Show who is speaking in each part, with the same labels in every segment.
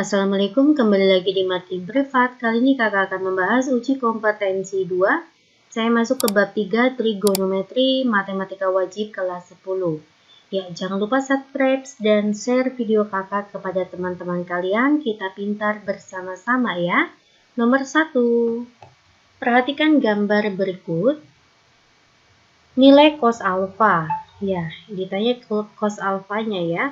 Speaker 1: Assalamualaikum, kembali lagi di Matematik Privat. Kali ini kakak akan membahas uji kompetensi 2. Saya masuk ke bab 3 trigonometri matematika wajib kelas 10. Ya, jangan lupa subscribe dan share video kakak kepada teman-teman kalian. Kita pintar bersama-sama ya. Nomor 1. Perhatikan gambar berikut. Nilai cos alfa. Ya, ditanya cos alfanya ya.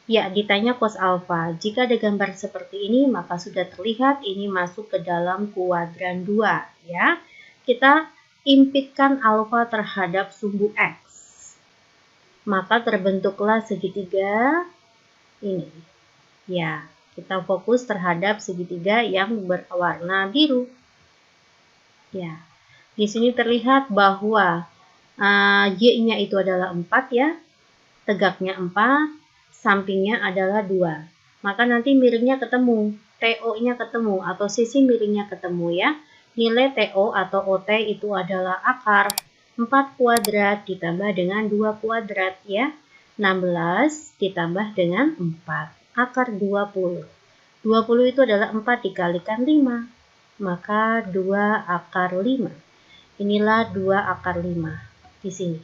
Speaker 1: Ya, ditanya cos alfa. Jika ada gambar seperti ini, maka sudah terlihat ini masuk ke dalam kuadran 2. Ya, kita impitkan alfa terhadap sumbu X. Maka terbentuklah segitiga ini. Ya, kita fokus terhadap segitiga yang berwarna biru. Ya, di sini terlihat bahwa Y-nya itu adalah 4 ya. Tegaknya 4. Sampingnya adalah 2. Maka nanti miringnya ketemu, TO-nya ketemu atau sisi miringnya ketemu ya. Nilai TO atau OT itu adalah akar 4 kuadrat ditambah dengan 2 kuadrat ya. 16 ditambah dengan 4, akar 20. 20 itu adalah 4 dikalikan 5, maka 2 akar 5. Inilah 2 akar 5 di sini.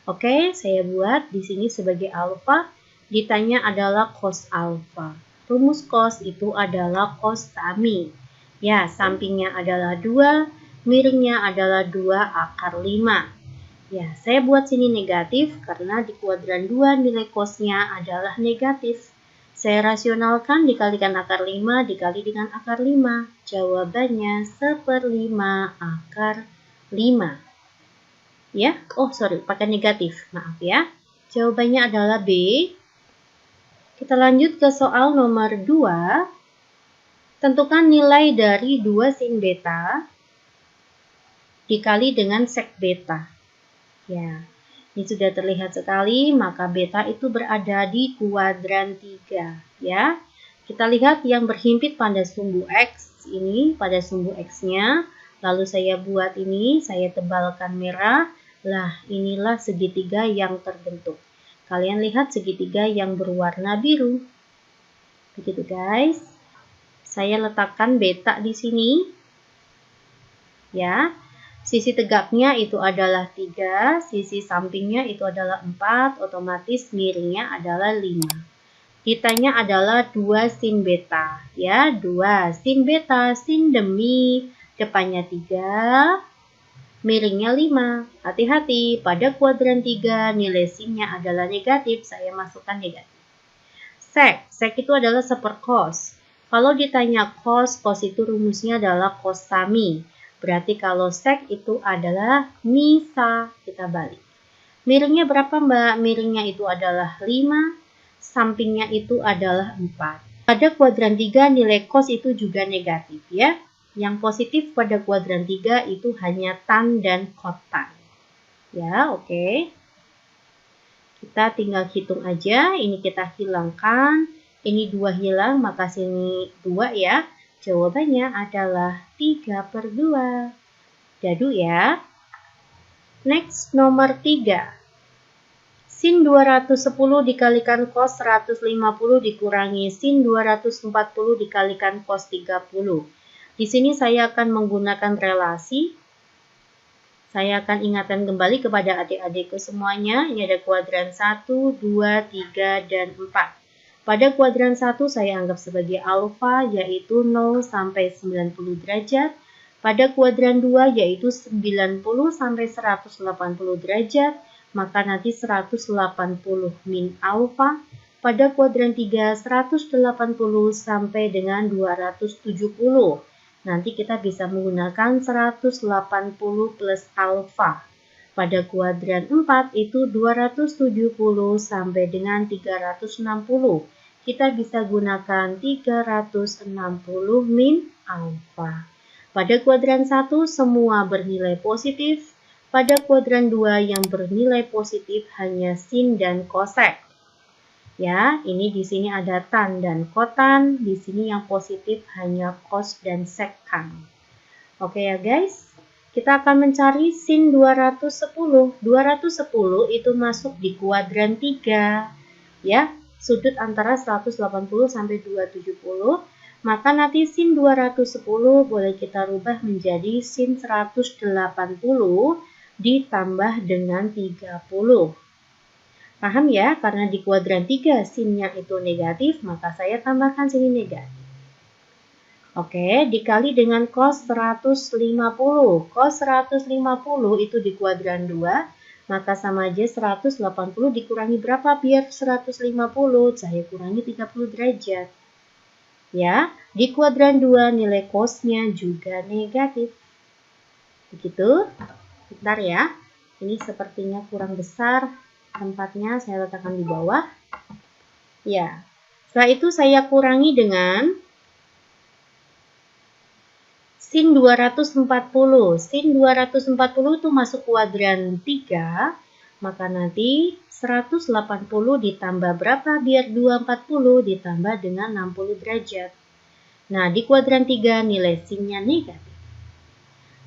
Speaker 1: Oke, saya buat di sini sebagai alfa. Ditanya adalah cos alfa. Rumus cos itu adalah cos sami. Ya, sampingnya adalah 2, miringnya adalah 2 akar 5. Ya, saya buat sini negatif karena di kuadran 2 nilai cosnya adalah negatif. Saya rasionalkan dikalikan akar 5 dikali dengan akar 5. Jawabannya 1/5 akar 5. Ya, pakai negatif. Maaf ya. Jawabannya adalah B. Kita lanjut ke soal nomor 2. Tentukan nilai dari 2 sin beta dikali dengan sek beta. Ya, ini sudah terlihat sekali, maka beta itu berada di kuadran 3. Ya, kita lihat yang berhimpit pada sumbu X ini, pada sumbu X-nya. Lalu saya buat ini, saya tebalkan merah. Lah, inilah segitiga yang terbentuk. Kalian lihat segitiga yang berwarna biru. Begitu guys. Saya letakkan beta di sini. Ya. Sisi tegaknya itu adalah 3, sisi sampingnya itu adalah 4, otomatis miringnya adalah 5. Ditanya adalah 2 sin beta. Ya, 2 sin beta, sin demi depannya 3. Miringnya 5. Hati-hati, pada kuadran 3 nilai sinnya adalah negatif, saya masukkan negatif. Sek itu adalah sepercos. Kalau ditanya cos itu rumusnya adalah cos sami. Berarti kalau sek itu adalah misa, kita balik. Miringnya berapa Mbak? Miringnya itu adalah 5, sampingnya itu adalah 4. Pada kuadran 3 nilai cos itu juga negatif ya. Yang positif pada kuadran 3 itu hanya tan dan kotan. Ya, oke. Kita tinggal hitung aja. Ini kita hilangkan. Ini 2 hilang, maka sini 2 ya. Jawabannya adalah 3/2. Dadu ya. Next, nomor 3. Sin 210 dikalikan cos 150 dikurangi sin 240 dikalikan cos 30. Di sini saya akan menggunakan relasi. Saya akan ingatkan kembali kepada adik-adikku semuanya. Ini ada kuadran 1, 2, 3, dan 4. Pada kuadran 1 saya anggap sebagai alfa, yaitu 0 sampai 90 derajat. Pada kuadran 2 yaitu 90 sampai 180 derajat. Maka nanti 180 min alfa. Pada kuadran 3 180 sampai dengan 270. Nanti kita bisa menggunakan 180 plus alfa. Pada kuadran 4 itu 270 sampai dengan 360. Kita bisa gunakan 360 min alfa. Pada kuadran 1 semua bernilai positif. Pada kuadran 2 yang bernilai positif hanya sin dan kosek. Ya, ini di sini ada tan dan kotan, di sini yang positif hanya cos dan sekan. Oke ya guys, kita akan mencari sin 210. 210 itu masuk di kuadran 3. Ya, sudut antara 180 sampai 270, maka nanti sin 210 boleh kita rubah menjadi sin 180 ditambah dengan 30. Paham ya? Karena di kuadran 3 sinnya itu negatif, maka saya tambahkan sini negatif. Oke, dikali dengan cos 150. Cos 150 itu di kuadran 2, maka sama aja 180 dikurangi berapa biar 150? Saya kurangi 30 derajat. Ya, di kuadran 2 nilai cosnya juga negatif. Begitu? Bentar ya. Ini sepertinya kurang besar tempatnya, saya letakkan di bawah. Ya. Setelah itu saya kurangi dengan sin 240. Sin 240 itu masuk kuadran 3, maka nanti 180 ditambah berapa biar 240 ditambah dengan 60 derajat. Nah, di kuadran 3 nilai sinnya negatif.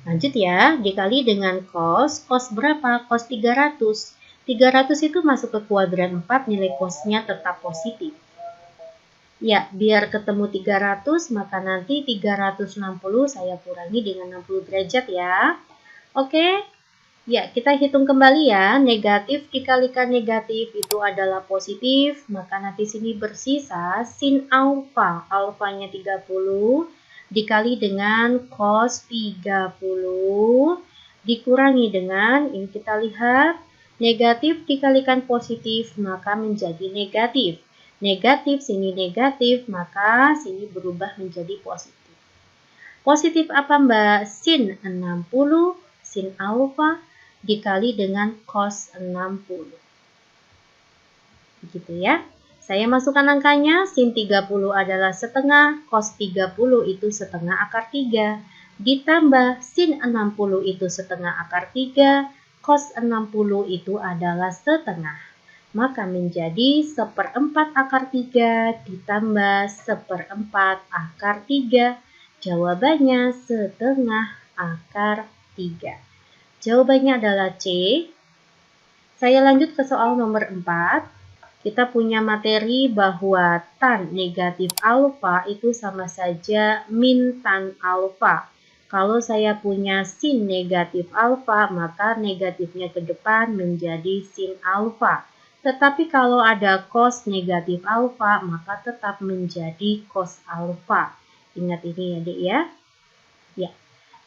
Speaker 1: Lanjut ya, dikali dengan cos. Cos berapa? Cos 300. 300 itu masuk ke kuadran 4, nilai cosnya tetap positif. Ya, biar ketemu 300, maka nanti 360 saya kurangi dengan 60 derajat ya. Oke, ya kita hitung kembali ya. Negatif dikalikan negatif itu adalah positif, maka nanti sini bersisa sin alfa. Alfanya 30 dikali dengan cos 30 dikurangi dengan, ini kita lihat, negatif dikalikan positif, maka menjadi negatif. Negatif, sini negatif, maka sini berubah menjadi positif. Positif apa Mbak? Sin 60, sin alfa dikali dengan cos 60. Begitu ya. Saya masukkan angkanya, sin 30 adalah setengah, cos 30 itu setengah akar 3, ditambah sin 60 itu setengah akar 3, cos 60 itu adalah setengah. Maka menjadi 1/4 akar 3 ditambah 1/4 akar 3. Jawabannya setengah akar 3. Jawabannya adalah C. Saya lanjut ke soal nomor 4. Kita punya materi bahwa tan negatif alfa itu sama saja min tan alfa. Kalau saya punya sin negatif alfa, maka negatifnya ke depan menjadi sin alfa. Tetapi kalau ada cos negatif alfa, maka tetap menjadi cos alfa. Ingat ini ya, Dek ya. Ya.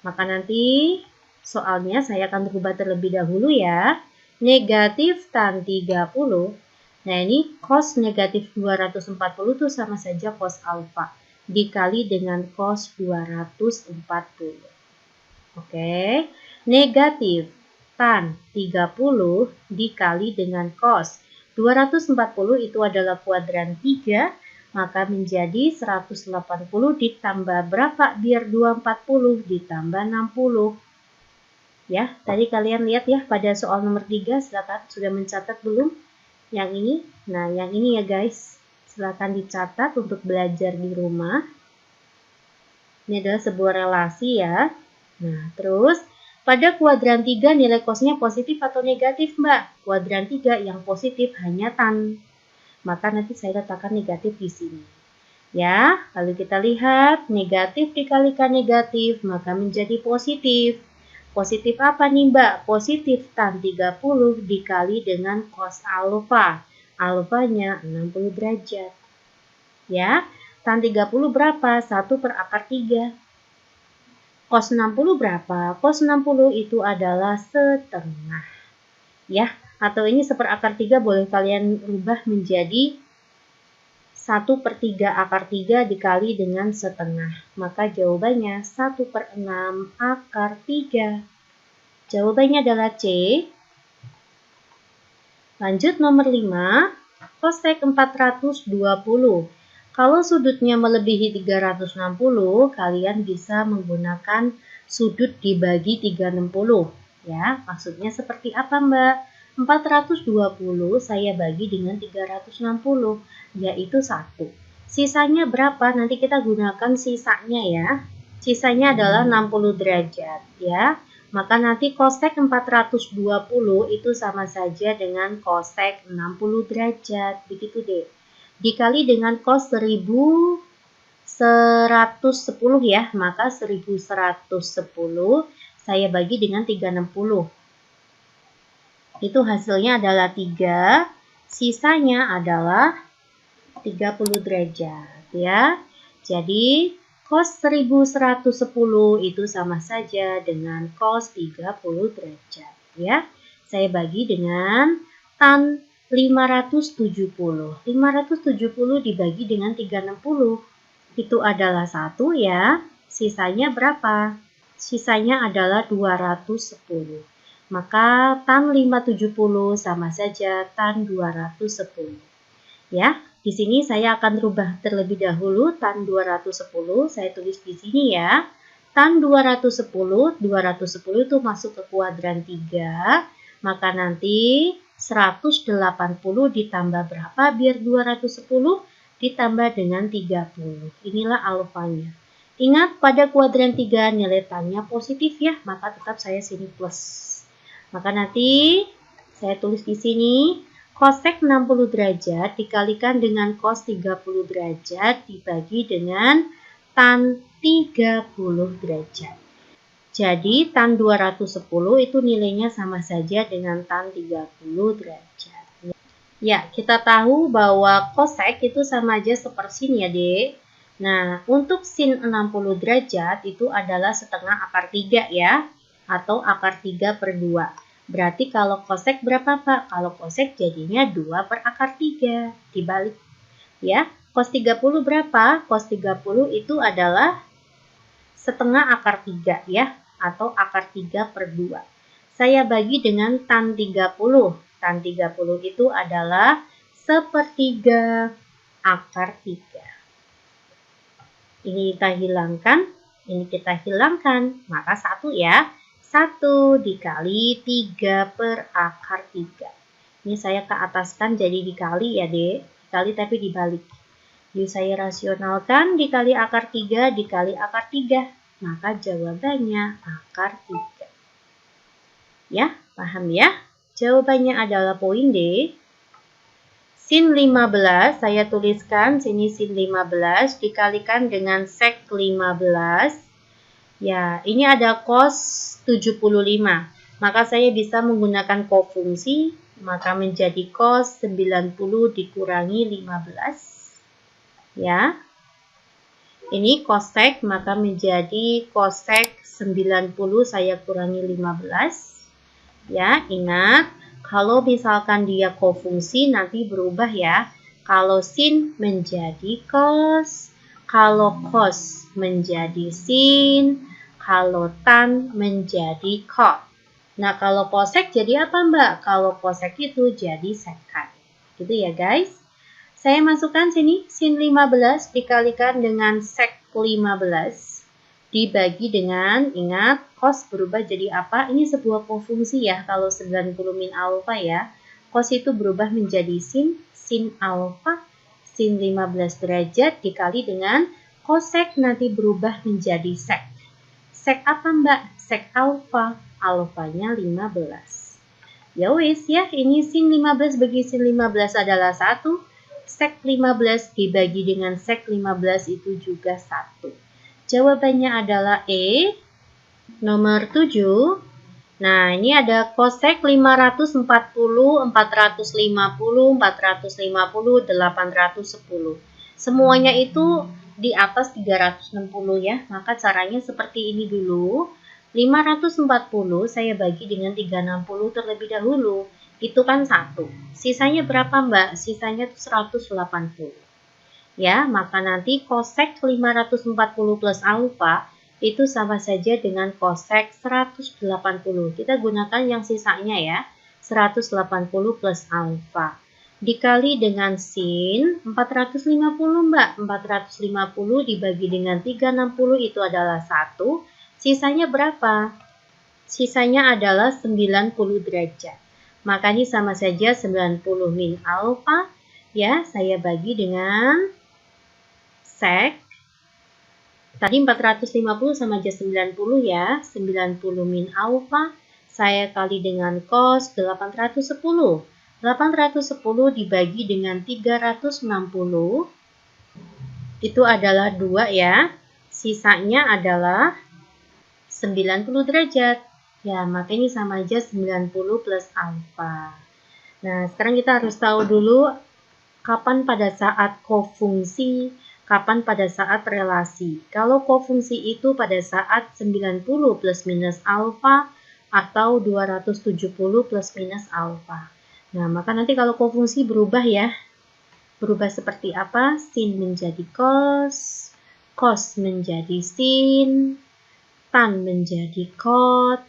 Speaker 1: Maka nanti soalnya saya akan rubah terlebih dahulu ya. Negatif tan 30. Nah, ini cos negatif 240 itu sama saja cos alfa dikali dengan cos 240. Oke. Negatif tan 30 dikali dengan cos 240 itu adalah kuadran 3, maka menjadi 180 ditambah berapa biar 240 ditambah 60. Ya, tadi kalian lihat ya pada soal nomor 3, silakan sudah mencatat belum? Yang ini, nah yang ini ya guys, silakan dicatat untuk belajar di rumah. Ini adalah sebuah relasi ya. Nah, terus pada kuadran 3 nilai cosnya positif atau negatif, Mbak? Kuadran 3 yang positif hanya tan. Maka nanti saya letakkan negatif di sini. Ya, lalu kita lihat negatif dikalikan negatif, maka menjadi positif. Positif apa nih, Mbak? Positif tan 30 dikali dengan cos alfa. Alfanya 60 derajat. Ya, tan 30 berapa? 1 per akar 3. Cos 60 berapa? Cos 60 itu adalah setengah. Ya, atau ini 1 per akar 3 boleh kalian rubah menjadi 1 per 3 akar 3 dikali dengan setengah. Maka jawabannya 1 per 6 akar 3. Jawabannya adalah C. Lanjut nomor 5. Kosek 420. Kalau sudutnya melebihi 360, kalian bisa menggunakan sudut dibagi 360. Ya, maksudnya seperti apa, Mbak? 420 saya bagi dengan 360, yaitu 1. Sisanya berapa? Nanti kita gunakan sisanya ya. Sisanya adalah 60 derajat, ya. Maka nanti kosek 420 itu sama saja dengan kosek 60 derajat. Begitu deh. dikali dengan cos 1110 ya, maka 1110 saya bagi dengan 360. Itu hasilnya adalah 3, sisanya adalah 30 derajat ya. Jadi cos 1110 itu sama saja dengan cos 30 derajat ya. Saya bagi dengan tan 570. 570 dibagi dengan 360 itu adalah 1 ya. Sisanya berapa? Sisanya adalah 210. Maka tan 570 sama saja tan 210. Ya, di sini saya akan rubah terlebih dahulu tan 210. Saya tulis di sini ya. Tan 210 itu masuk ke kuadran 3. Maka nanti 180 ditambah berapa biar 210? Ditambah dengan 30. Inilah alfanya. Ingat pada kuadran 3 nilai tannya positif ya, maka tetap saya sini plus. Maka nanti saya tulis di sini cosec 60 derajat dikalikan dengan cos 30 derajat dibagi dengan tan 30 derajat. Jadi tan 210 itu nilainya sama saja dengan tan 30 derajat. Ya, kita tahu bahwa cosec itu sama aja sepersin ya, Dek. Nah, untuk sin 60 derajat itu adalah setengah akar 3 ya, atau akar 3 per 2. Berarti kalau cosec berapa, Pak? Kalau cosec jadinya 2 per akar 3. Dibalik. Ya, cos 30 berapa? Cos 30 itu adalah setengah akar 3 ya, atau akar 3 per 2. Saya bagi dengan tan 30. Tan 30 itu adalah sepertiga akar 3. Ini kita hilangkan, ini kita hilangkan. Maka 1 ya. 1 dikali 3 per akar 3. Ini saya ke ataskan jadi dikali ya, Dek. Dikali tapi dibalik. Jadi saya rasionalkan dikali akar 3 dikali akar 3. Maka jawabannya akar 3. Ya, paham ya? Jawabannya adalah poin D. Sin 15, saya tuliskan sini sin 15 dikalikan dengan sek 15. Ya, ini ada cos 75. Maka saya bisa menggunakan kofungsi, maka menjadi cos 90 dikurangi 15. Ya. Ini cosec, maka menjadi cosec 90 saya kurangi 15. Ya, ingat, kalau misalkan dia kofungsi nanti berubah ya. Kalau sin menjadi cos, kalau cos menjadi sin, kalau tan menjadi cot. Nah, kalau cosec jadi apa, Mbak? Kalau cosec itu jadi sekan. Gitu ya, guys. Saya masukkan sini sin 15 dikalikan dengan sek 15 dibagi dengan, ingat, cos berubah jadi apa? Ini sebuah kofungsi ya, kalau 90 min alfa ya. Cos itu berubah menjadi sin alfa, sin 15 derajat dikali dengan cosec nanti berubah menjadi sek. Sek apa, Mbak? Sek alfa. Alfanya 15. Ya wis ya, ini sin 15 bagi sin 15 adalah 1. Sek 15 dibagi dengan sek 15 itu juga 1. Jawabannya adalah E. Nomor 7. Nah, ini ada cosec 540, 450, 450, 810. Semuanya itu di atas 360 ya, maka caranya seperti ini dulu. 540 saya bagi dengan 360 terlebih dahulu, itu kan 1. Sisanya berapa, Mbak? Sisanya 180. Ya, maka nanti cosec 540 plus alfa itu sama saja dengan cosec 180. Kita gunakan yang sisanya ya, 180 plus alfa. Dikali dengan sin 450, Mbak. 450 dibagi dengan 360 itu adalah 1. Sisanya berapa? Sisanya adalah 90 derajat. Maka ini sama saja 90 min alfa. Ya, saya bagi dengan sek. Tadi 450 sama aja 90 ya. 90 min alfa. Saya kali dengan cos 810. 810 dibagi dengan 360 itu adalah 2 ya. Sisanya adalah 90 derajat. Ya, maka ini sama aja 90 plus alfa. Nah, sekarang kita harus tahu dulu kapan pada saat kofungsi, kapan pada saat relasi. Kalau kofungsi itu pada saat 90 plus minus alfa atau 270 plus minus alfa. Nah, maka nanti kalau kofungsi berubah ya. Berubah seperti apa? Sin menjadi cos, cos menjadi sin, tan menjadi cot,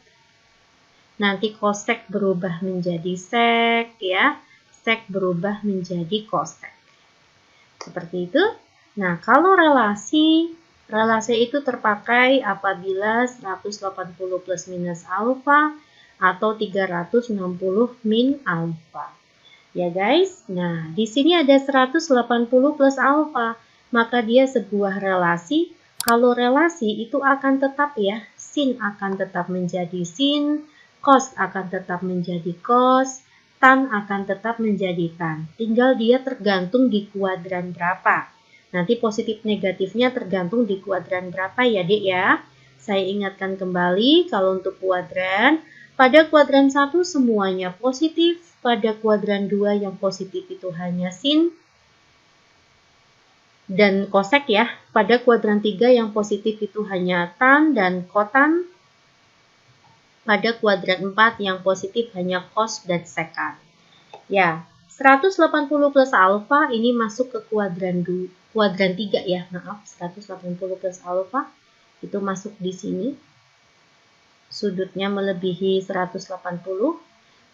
Speaker 1: nanti cosec berubah menjadi sec ya, sec berubah menjadi cosec. Seperti itu. Nah, kalau relasi itu terpakai apabila 180 plus minus alfa atau 360 min alfa. Ya guys, nah di sini ada 180 plus alfa, maka dia sebuah relasi. Kalau relasi itu akan tetap ya, sin akan tetap menjadi sin, cos akan tetap menjadi cos, tan akan tetap menjadi tan. Tinggal dia tergantung di kuadran berapa. Nanti positif negatifnya tergantung di kuadran berapa ya Dek ya. Saya ingatkan kembali kalau untuk kuadran, pada kuadran 1 semuanya positif, pada kuadran 2 yang positif itu hanya sin dan kosek ya. Pada kuadran 3 yang positif itu hanya tan dan kotan. Pada kuadran 4 yang positif hanya cos dan sekan. Ya, 180 plus alfa ini masuk ke kuadran 3 ya. Maaf, 180 plus alfa itu masuk di sini. Sudutnya melebihi 180.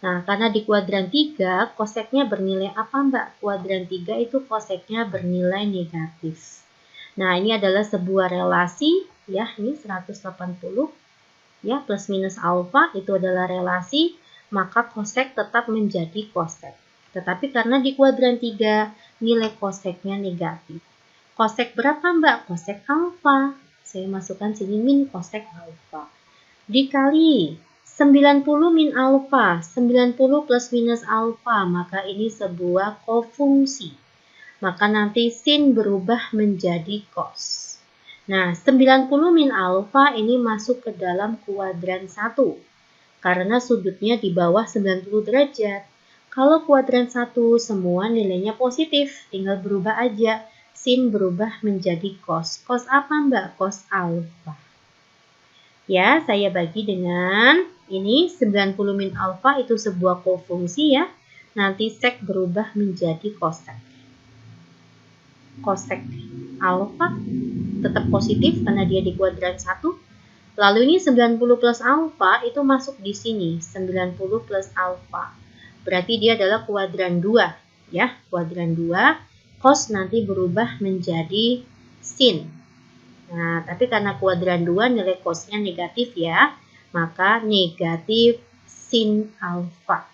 Speaker 1: Nah, karena di kuadran 3, koseknya bernilai apa Mbak? Kuadran 3 itu koseknya bernilai negatif. Nah, ini adalah sebuah relasi, ya, ini 180, ya, plus minus alfa, itu adalah relasi, maka kosek tetap menjadi kosek. Tetapi karena di kuadran 3, nilai koseknya negatif. Kosek berapa Mbak? Kosek alfa. Saya masukkan sini min kosek alfa. Dikali 90 min alfa, 90 plus minus alfa, maka ini sebuah kofungsi. Maka nanti sin berubah menjadi cos. Nah, 90 min alfa ini masuk ke dalam kuadran 1. Karena sudutnya di bawah 90 derajat. Kalau kuadran 1 semua nilainya positif, tinggal berubah aja. Sin berubah menjadi cos. Cos apa Mbak? Cos alfa. Ya, saya bagi dengan ini 90 min alfa itu sebuah kofungsi ya. Nanti sek berubah menjadi kosek. Kosek alfa tetap positif karena dia di kuadran 1. Lalu ini 90 plus alfa itu masuk di sini. 90 plus alfa. Berarti dia adalah kuadran 2. Ya, kuadran 2. Cos nanti berubah menjadi sin. Nah, tapi karena kuadran 2 nilai cosnya negatif ya, maka negatif sin alfa.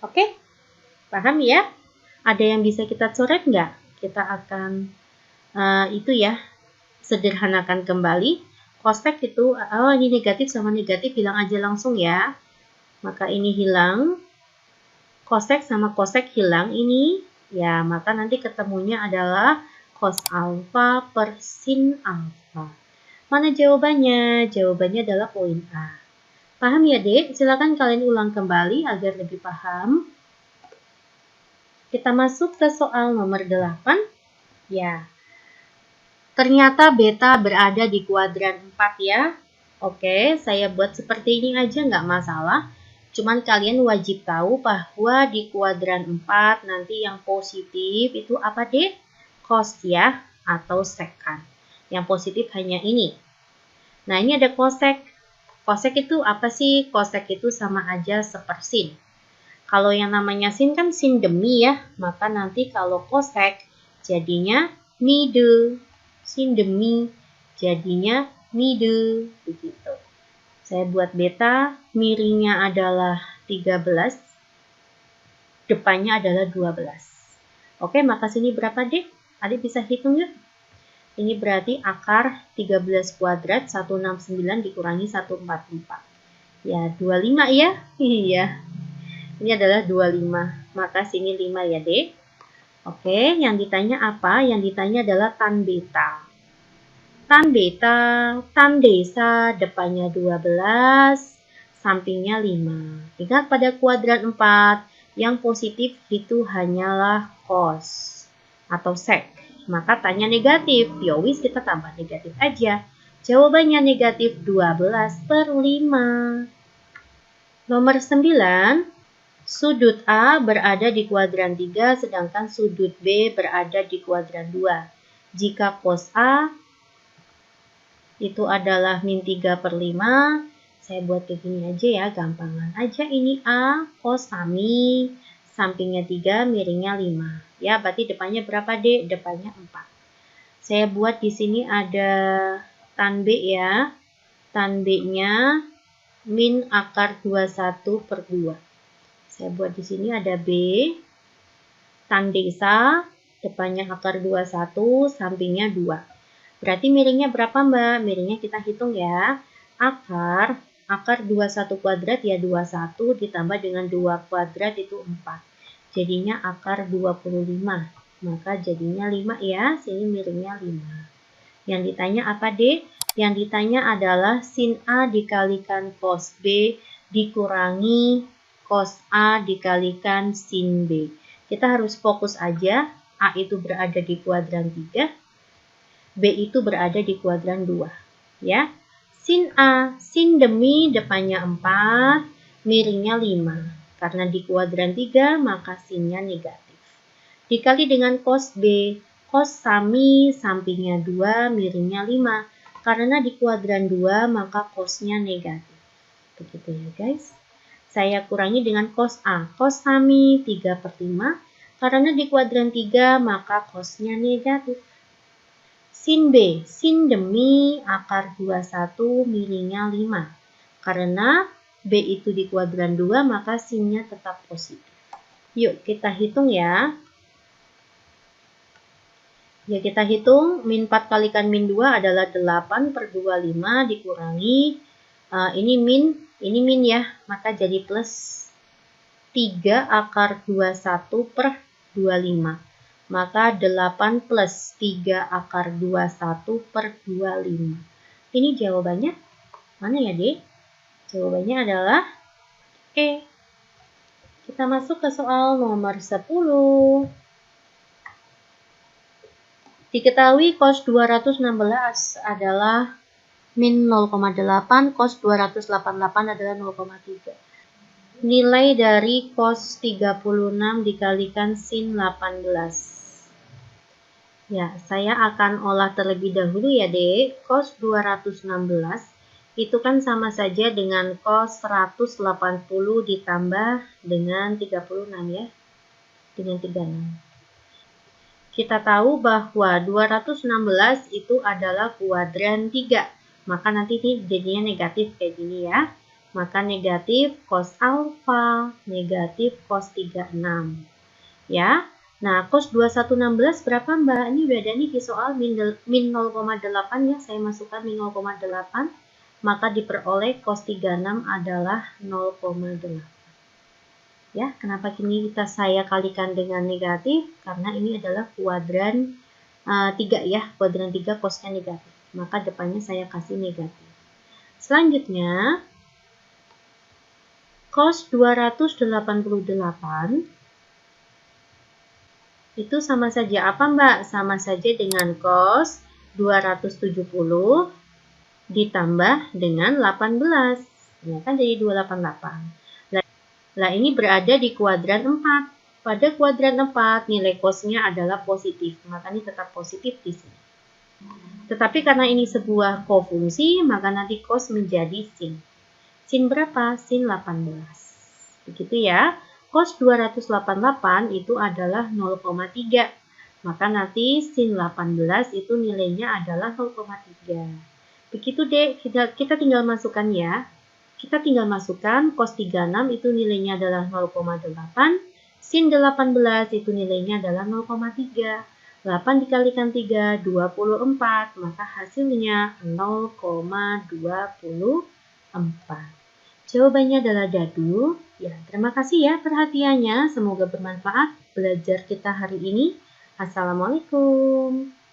Speaker 1: Oke, paham ya? Ada yang bisa kita coret nggak? Kita akan itu ya, sederhanakan kembali. Kosek itu, ini negatif sama negatif hilang aja langsung ya. Maka ini hilang. Kosek sama kosek hilang ini. Ya, maka nanti ketemunya adalah cos alfa per sin alfa. Mana jawabannya? Jawabannya adalah poin A. Paham ya, Dek? Silakan kalian ulang kembali agar lebih paham. Kita masuk ke soal nomor 8. Ya. Ternyata beta berada di kuadran 4 ya. Oke, saya buat seperti ini aja nggak masalah. Cuman kalian wajib tahu bahwa di kuadran 4 nanti yang positif itu apa, Dek? Cos ya, atau sekan. Yang positif hanya ini. Nah, ini ada kosek. Kosek itu apa sih? Kosek itu sama aja sepersin. Kalau yang namanya sin kan sin demi ya. Maka nanti kalau kosek jadinya mide. Sin demi jadinya mide. Begitu. Saya buat beta, miringnya adalah 13. Depannya adalah 12. Oke, maka sini berapa, Dek? Adik bisa hitung yuk. Ini berarti akar 13 kuadrat 169 dikurangi 144. Ya, 25 ya. Iya. Ini adalah 25. Maka sini 5 ya, Dek. Oke, yang ditanya apa? Yang ditanya adalah tan beta. Tan beta, tan desa, depannya 12, sampingnya 5. Ingat pada kuadran 4, yang positif itu hanyalah cos atau sek. Maka tanya negatif, yowis kita tambah negatif aja. Jawabannya negatif 12/5. Nomor 9, sudut A berada di kuadran 3, sedangkan sudut B berada di kuadran 2. Jika cos A itu adalah min 3/5, saya buat begini aja ya, gampangan aja ini A, cos sami, sampingnya 3, miringnya 5. Ya, berarti depannya berapa, Dek? Depannya 4. Saya buat di sini ada tan B ya. Tan B-nya min akar 21/2. Saya buat di sini ada B, tan desa, depannya akar 21, sampingnya 2. Berarti miringnya berapa, Mbak? Miringnya kita hitung ya. Akar 21 kuadrat ya 21 ditambah dengan 2 kuadrat itu 4. Jadinya akar 25. Maka jadinya 5 ya. Sini miringnya 5. Yang ditanya apa, Dek? Yang ditanya adalah sin A dikalikan cos B dikurangi cos A dikalikan sin B. Kita harus fokus aja. A itu berada di kuadran 3. B itu berada di kuadran 2. Ya. Sin A, sin demi depannya 4, miringnya 5. Karena di kuadran 3, maka sinnya negatif. Dikali dengan cos B, cos sami, sampingnya 2, miringnya 5. Karena di kuadran 2, maka cosnya negatif. Begitu ya, guys. Saya kurangi dengan cos A. Cos sami 3/5. Karena di kuadran 3, maka cosnya negatif. Sin B, sin demi akar 21 miringnya 5. Karena B itu di kuadran 2, maka sinnya tetap positif. Yuk kita hitung ya. Ya kita hitung, min 4 kalikan min 2 adalah 8/25 dikurangi, ini min ya, maka jadi plus 3 akar 21/25. Maka 8 plus 3 akar 21/25. Ini jawabannya mana ya, Dek? Jawabannya adalah E. Kita masuk ke soal nomor 10. Diketahui cos 216 adalah min 0,8, cos 288 adalah 0,3. Nilai dari cos 36 dikalikan sin 18. Ya, saya akan olah terlebih dahulu ya, Dek. Cos 216 itu kan sama saja dengan cos 180 ditambah dengan 36 ya. Dengan 36. Kita tahu bahwa 216 itu adalah kuadran 3. Maka nanti jadinya negatif kayak gini ya. Maka negatif cos alfa, negatif cos 36. Ya. Nah, cos 2116 berapa, Mbak? Ini udah ada nih di soal min 0,8 ya. Saya masukkan min 0,8. Maka diperoleh cos 36 adalah 0,8. Ya, kenapa kini saya kalikan dengan negatif? Karena ini adalah kuadran 3 ya. Kuadran 3 cosnya negatif. Maka depannya saya kasih negatif. Selanjutnya, cos 288 itu sama saja apa, Mbak? Sama saja dengan cos 270 ditambah dengan 18. Ya kan jadi 288. Nah, ini berada di kuadran 4. Pada kuadran 4, nilai cosnya adalah positif. Maka ini tetap positif di sini. Tetapi karena ini sebuah kofungsi, maka nanti cos menjadi sin. Sin berapa? Sin 18. Begitu ya. Cos 288 itu adalah 0,3. Maka nanti sin 18 itu nilainya adalah 0,3. Begitu deh, kita tinggal masukkan ya. Kita tinggal masukkan cos 36 itu nilainya adalah 0,8. Sin 18 itu nilainya adalah 0,3. 8 dikalikan 3, 24. Maka hasilnya 0,24. Jawabannya adalah dadu. Ya, terima kasih ya perhatiannya. Semoga bermanfaat belajar kita hari ini. Assalamualaikum.